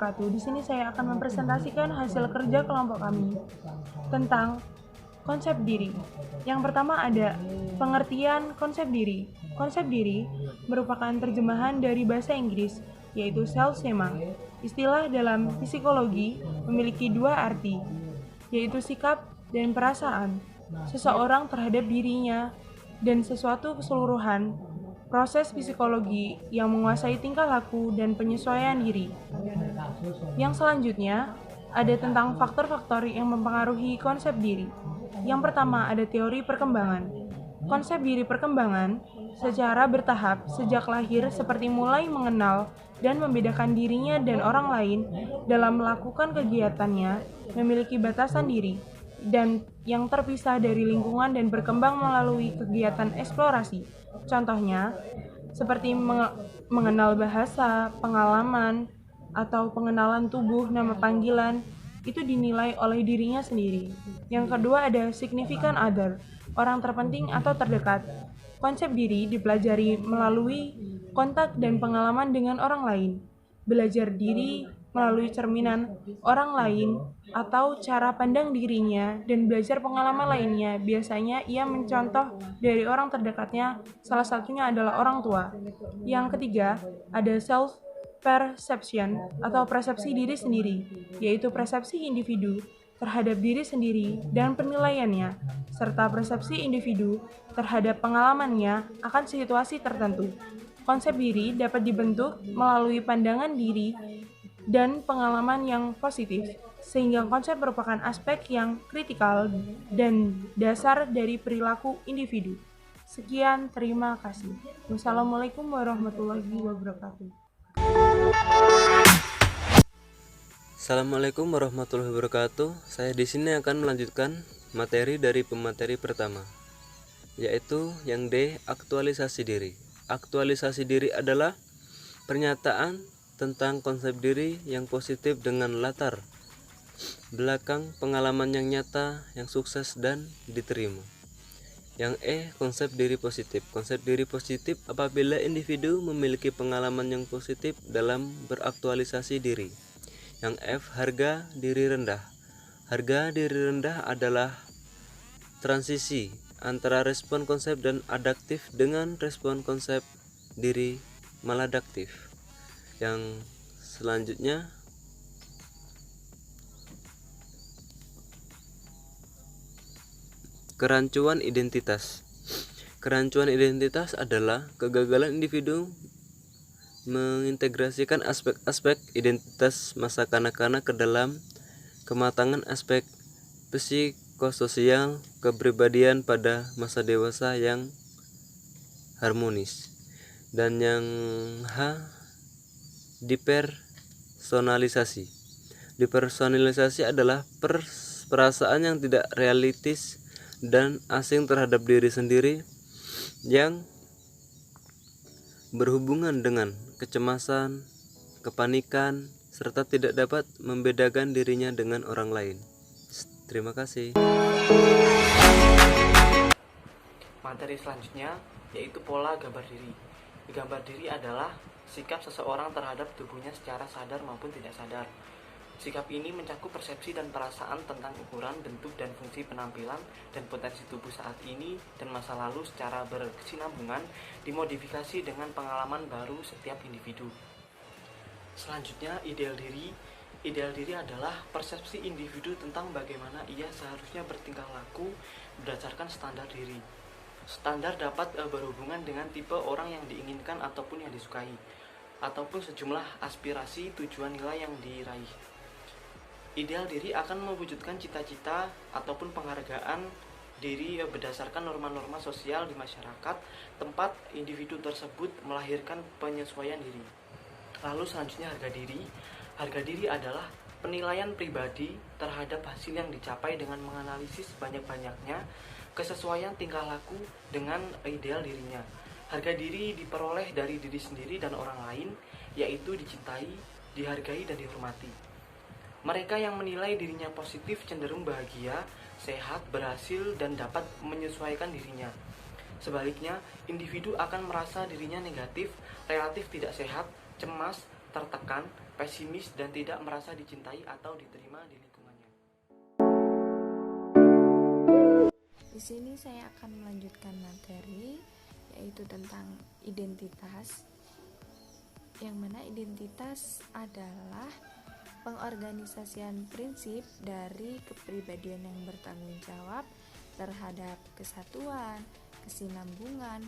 wabarakatuh. Di sini saya akan mempresentasikan hasil kerja kelompok kami tentang konsep diri. Yang pertama ada pengertian konsep diri. Konsep diri merupakan terjemahan dari bahasa Inggris, yaitu self-esteem. Istilah dalam psikologi memiliki dua arti, yaitu sikap dan perasaan seseorang terhadap dirinya dan sesuatu keseluruhan proses psikologi yang menguasai tingkah laku dan penyesuaian diri. Yang selanjutnya ada tentang faktor-faktor yang mempengaruhi konsep diri. Yang pertama ada teori perkembangan. Konsep diri perkembangan secara bertahap sejak lahir seperti mulai mengenal dan membedakan dirinya dan orang lain dalam melakukan kegiatannya, memiliki batasan diri dan yang terpisah dari lingkungan dan berkembang melalui kegiatan eksplorasi. Contohnya, seperti mengenal bahasa, pengalaman, atau pengenalan tubuh, nama panggilan, itu dinilai oleh dirinya sendiri. Yang kedua ada significant other, orang terpenting atau terdekat. Konsep diri dipelajari melalui kontak dan pengalaman dengan orang lain. Belajar diri melalui cerminan orang lain atau cara pandang dirinya dan belajar pengalaman lainnya. Biasanya ia mencontoh dari orang terdekatnya, salah satunya adalah orang tua. Yang ketiga, ada self-perception atau persepsi diri sendiri, yaitu persepsi individu terhadap diri sendiri dan penilaiannya, serta persepsi individu terhadap pengalamannya akan situasi tertentu. Konsep diri dapat dibentuk melalui pandangan diri dan pengalaman yang positif, sehingga konsep merupakan aspek yang kritikal dan dasar dari perilaku individu. Sekian, terima kasih. Wassalamualaikum warahmatullahi wabarakatuh. Assalamualaikum warahmatullahi wabarakatuh. Saya di sini akan melanjutkan materi dari pemateri pertama, yaitu yang D, aktualisasi diri. Aktualisasi diri adalah pernyataan tentang konsep diri yang positif dengan latar belakang pengalaman yang nyata, yang sukses dan diterima. Yang E, konsep diri positif. Konsep diri positif apabila individu memiliki pengalaman yang positif dalam beraktualisasi diri. Yang F, harga diri rendah. Harga diri rendah adalah transisi antara respon konsep dan adaptif dengan respon konsep diri maladaptif. Yang selanjutnya kerancuan identitas. Kerancuan identitas adalah kegagalan individu mengintegrasikan aspek-aspek identitas masa kanak-kanak ke dalam kematangan aspek psikososial kepribadian pada masa dewasa yang harmonis. Dan yang H, depersonalisasi. Depersonalisasi adalah perasaan yang tidak realistis dan asing terhadap diri sendiri yang berhubungan dengan kecemasan, kepanikan, serta tidak dapat membedakan dirinya dengan orang lain. Terima kasih. Materi selanjutnya yaitu pola gambar diri. Gambar diri adalah sikap seseorang terhadap tubuhnya secara sadar maupun tidak sadar. Sikap ini mencakup persepsi dan perasaan tentang ukuran, bentuk, dan fungsi penampilan dan potensi tubuh saat ini dan masa lalu secara berkesinambungan dimodifikasi dengan pengalaman baru setiap individu. Selanjutnya, ideal diri. Ideal diri adalah persepsi individu tentang bagaimana ia seharusnya bertingkah laku berdasarkan standar diri. Standar dapat berhubungan dengan tipe orang yang diinginkan ataupun yang disukai, ataupun sejumlah aspirasi tujuan nilai yang diraih. Ideal diri akan mewujudkan cita-cita ataupun penghargaan diri berdasarkan norma-norma sosial di masyarakat tempat individu tersebut melahirkan penyesuaian diri. Lalu selanjutnya harga diri. Harga diri adalah penilaian pribadi terhadap hasil yang dicapai dengan menganalisis banyak-banyaknya kesesuaian tingkah laku dengan ideal dirinya. Harga diri diperoleh dari diri sendiri dan orang lain, yaitu dicintai, dihargai, dan dihormati. Mereka yang menilai dirinya positif cenderung bahagia, sehat, berhasil, dan dapat menyesuaikan dirinya. Sebaliknya, individu akan merasa dirinya negatif, relatif tidak sehat, cemas, tertekan, pesimis, dan tidak merasa dicintai atau diterima di lingkungannya. Di sini saya akan melanjutkan materi yaitu tentang identitas. Yang mana identitas adalah pengorganisasian prinsip dari kepribadian yang bertanggung jawab terhadap kesatuan, kesinambungan,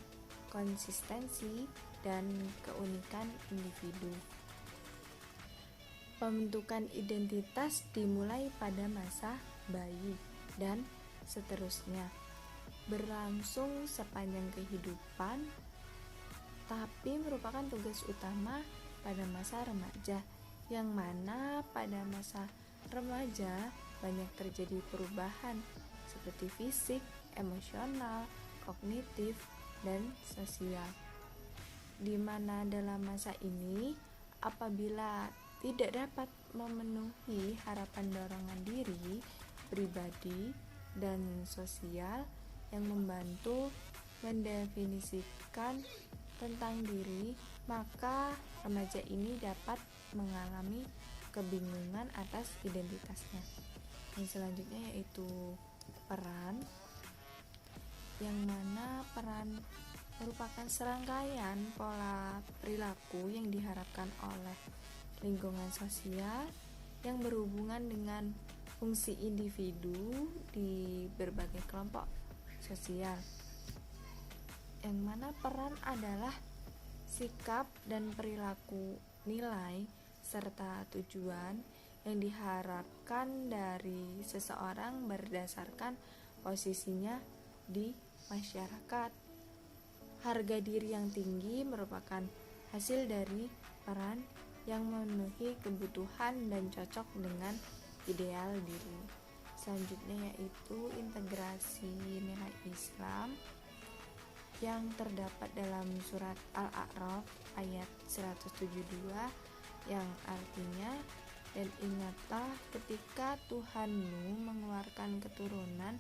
konsistensi, dan keunikan individu. Pembentukan identitas dimulai pada masa bayi dan seterusnya, berlangsung sepanjang kehidupan, tapi merupakan tugas utama pada masa remaja, yang mana pada masa remaja banyak terjadi perubahan seperti fisik, emosional, kognitif, dan sosial. Di mana dalam masa ini, apabila tidak dapat memenuhi harapan dorongan diri, pribadi, dan sosial yang membantu mendefinisikan tentang diri, maka remaja ini dapat mengalami kebingungan atas identitasnya. Yang selanjutnya yaitu peran, yang mana peran merupakan serangkaian pola perilaku yang diharapkan oleh lingkungan sosial yang berhubungan dengan fungsi individu di berbagai kelompok sosial, yang mana peran adalah sikap dan perilaku, nilai, serta tujuan yang diharapkan dari seseorang berdasarkan posisinya di masyarakat. Harga diri yang tinggi merupakan hasil dari peran yang memenuhi kebutuhan dan cocok dengan ideal diri. Selanjutnya yaitu integrasi nilai Islam yang terdapat dalam surat Al-A'raf ayat 172, yang artinya, dan ingatlah ketika Tuhanmu mengeluarkan keturunan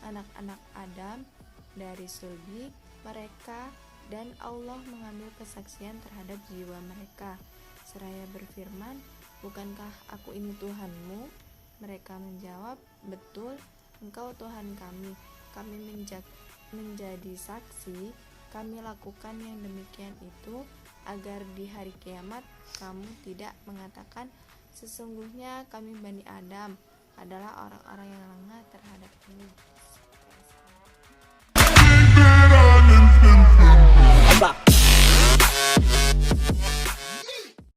anak-anak Adam dari sulbi mereka, dan Allah mengambil kesaksian terhadap jiwa mereka seraya berfirman, bukankah aku ini Tuhanmu? Mereka menjawab, betul, engkau Tuhan kami menjadi saksi, kami lakukan yang demikian itu agar di hari kiamat kamu tidak mengatakan, sesungguhnya kami Bani Adam adalah orang-orang yang lengah terhadap ini.